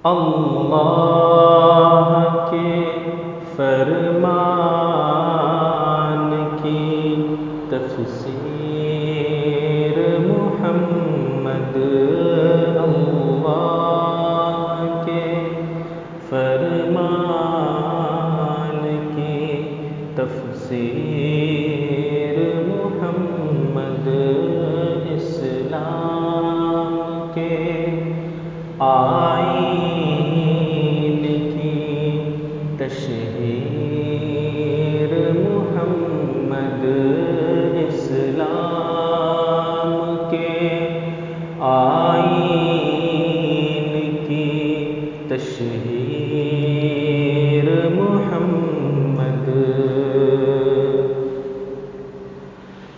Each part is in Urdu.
اللہ کے فرمان کی تفسیر محمد، اللہ کے فرمان کی تفسیر محمد، اسلام کے آئین کی تشہیر محمد، اسلام کے آئین کی تشہیر محمد،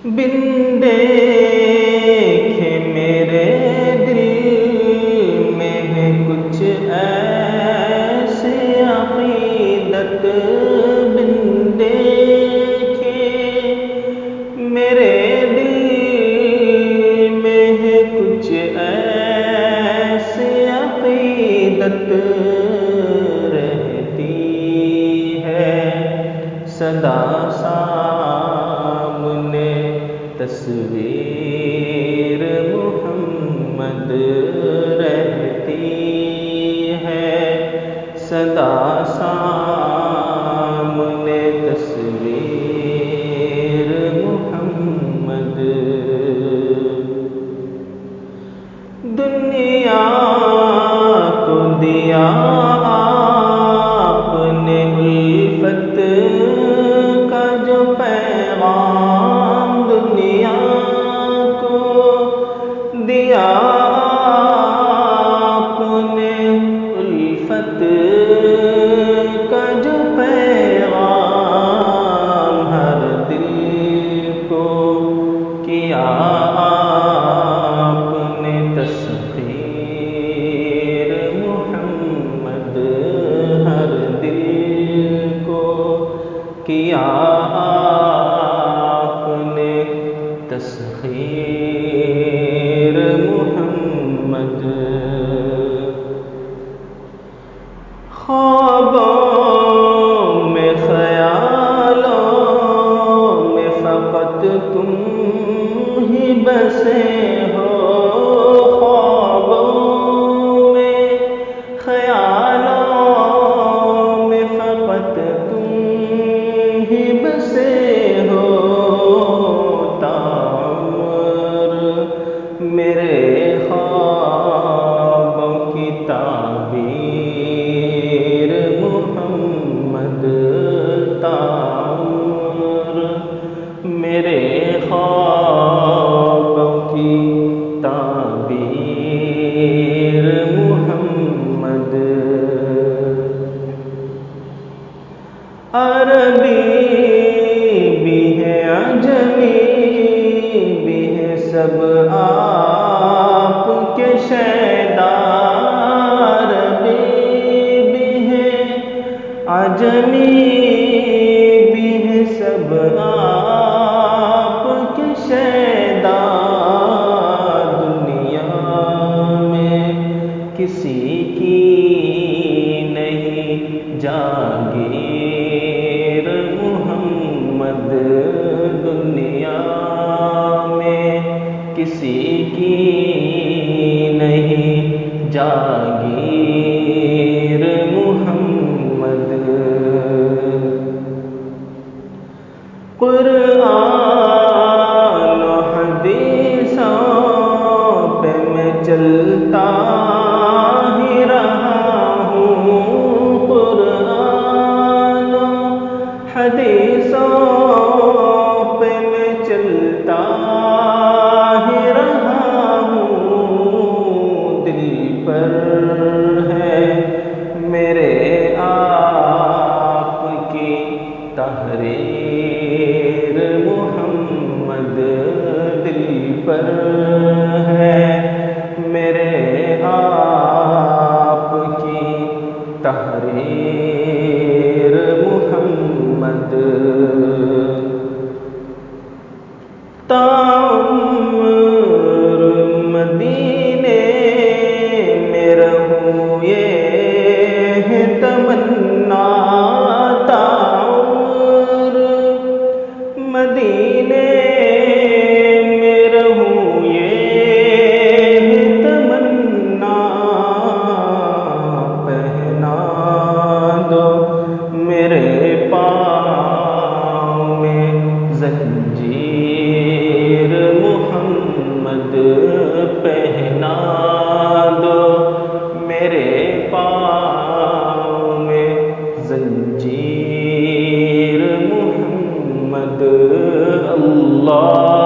بن دیکھے میرے دل میں ہے کچھ ایسی عقیدت، بن دیکھے میرے دل میں ہے کچھ ایسی عقیدت، رہتی ہے سدا سامنے تصویر محمد، رہتی ہے سدا سامنے تصویر محمد، دنیا کو دیا آپ نے الفت کا جو پیغام، دنیا کو دیا آپ نے الفت کا جو پیغام، ہر دل کو کیا آپ نے تسخیر محمد، ہر دل کو کیا آپ نے تسخیر محمد، خوابوں میں خیالوں میں فقط تم ہی بسے ہو، خوابوں میں خیالوں میں فقط تم ہی بسے ہو، تعمر میرے خوابوں کی تعبیر محمد، تعمر میرے خوابوں کی تعبیر محمد، عربی بھی ہے عجمی بھی ہے سب آپ کے شیدا، عربی بھی ہے عجمی بھی ہے سب آپ کے شیدا، دنیا میں کسی کی نہیں جاگیر محمد، دنیا میں کسی کی نہیں جاگیر محمد، قرآن و حدیثوں پہ میں چلتا ہی رہا ہوں، قرآن و حدیثوں پہ میں چلتا ہی رہا ہوں، دل پر ہے میرے آپ کی تحریر محمد، دل پر ہے میرے آپ کی تحریر محمد، تعمر مدینے میں رہوں یہ پہنا دو میرے پاؤں میں زنجیر محمد اللہ